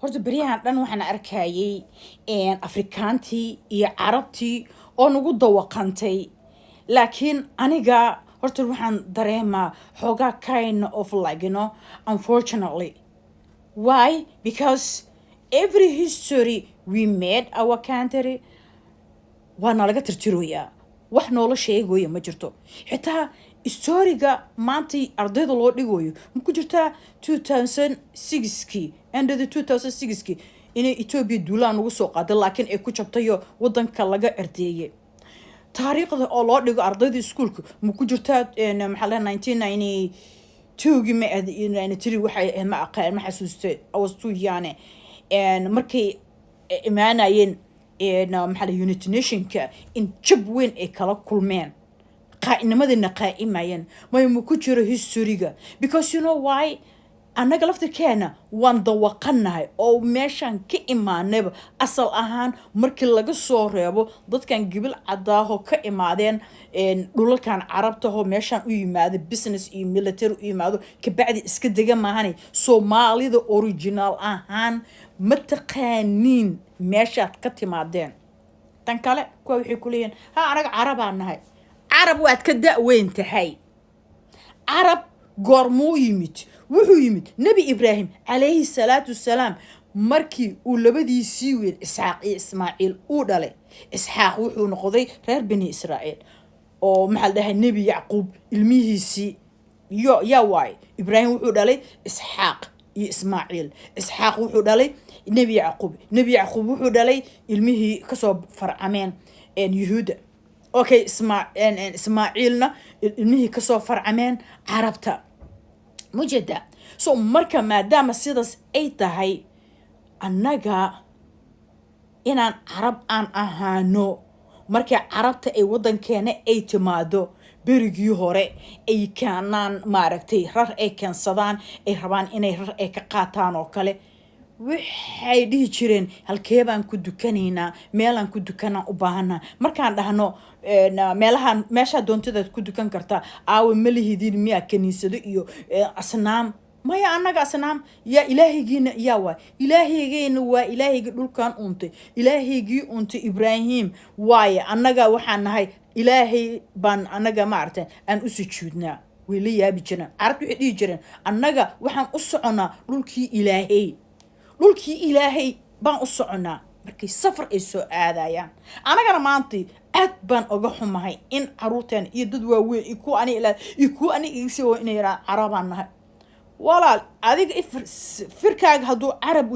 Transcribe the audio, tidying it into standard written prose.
horta beriyahan dhan waxaan arkayay afrikaantii iyo carabtii oo nagu dawaqantay laakiin aniga horta waxaan dareemaa xoogaa kind of like unfortunately why because every history we made our country waa nalaga tirtiroyaa wax noola sheegoya ma jirto xitaa historiga maanta ardayda loo dhigayo ma ku jirtaa 2006kii under the 2006kii inay Ethiopia duulaan ugu soo qaaday laakiin ay ku jabtayo wadanka laga cirdeeyay taariikhda oo loo dhigo ardayda iskuulka ma ku jirtaa maxaa la 1992 ma 93 waxay ma aqaan ma xasuustay I was too young markay imaanayeen maxaa la United Nationka in jab weyn ay kala kulmeen qaa'inimadina qaa'imayeen ma ku jiro historyga because you know why annaga laftirkeena waan dawaqanahay oo meeshan ka imaanayba asal ahaan markii laga soo reebo dadkan gibil cadaaho ka imaadeen dhulalkan carabta oo meeshan u yimaado business iyo military u yimaado ka bacdi iska degan maahan Soomaalida original ahaan ma taqaaniin meeshaad ka timaadeen tan kale kuwa waxay ku leeyeen ha anaga carabaan nahay carab waad ka da'weyn tahay carab goormuu yimid wuxuu yimid nabi ibraahim alayhi salaatu wasalaam markii uu labadiisii wiil isxaaq iyo ismaaciil uu dhalay isxaaq wuxuu noqday reer bani israa'iil oo maxaa dhahay nabi yacquub ilmihiisii yaa waay ibraahim wuxuu dhalay isxaaq iyo ismaaciil isxaaq wuxuu dhalay nabi yacquub wuxuu dhalay ilmihii ka soo farcameen yuhuuda okay ismaaciilna ilmihii ka soo farcameen carabta mujada so marka maadaama sidaas ay tahay annaga inaan carab aan ahaano markii carabta ay wadankeena ay timaado berigii hore ay keenaan maaragtay rar ay keensadaan ay rabaan inay rar ay ka qaataan oo kale waxay dhihi jireen halkee baan ku dukanaynaa meelaan ku dukanaan u baahanaa markaan dhahno meesha doontada ku dukan kartaa aawe malihidin miya kaniisado iyo asnaam maya annaga asnaam yaa ilaahigiina yaa waa ilaahigeena waa ilaahigi dhulkan untay ilaahigii untay ibraahim waaye annaga waxaan nahay ilaahay baan annaga maartay aan u sujuudnaa way la yaabi jireen carabtu waxay dhihi jireen annaga waxaan u soconaa dhulkii ilaahay baan u soconaa markay safar ay soo aadayaan anagana maanta aad baan uga xumahay in caruurteen iyo dad waaweyn iyo kuwa ani igsi oo inay carabaan nahay walaal adiga firkaaga hadduu carab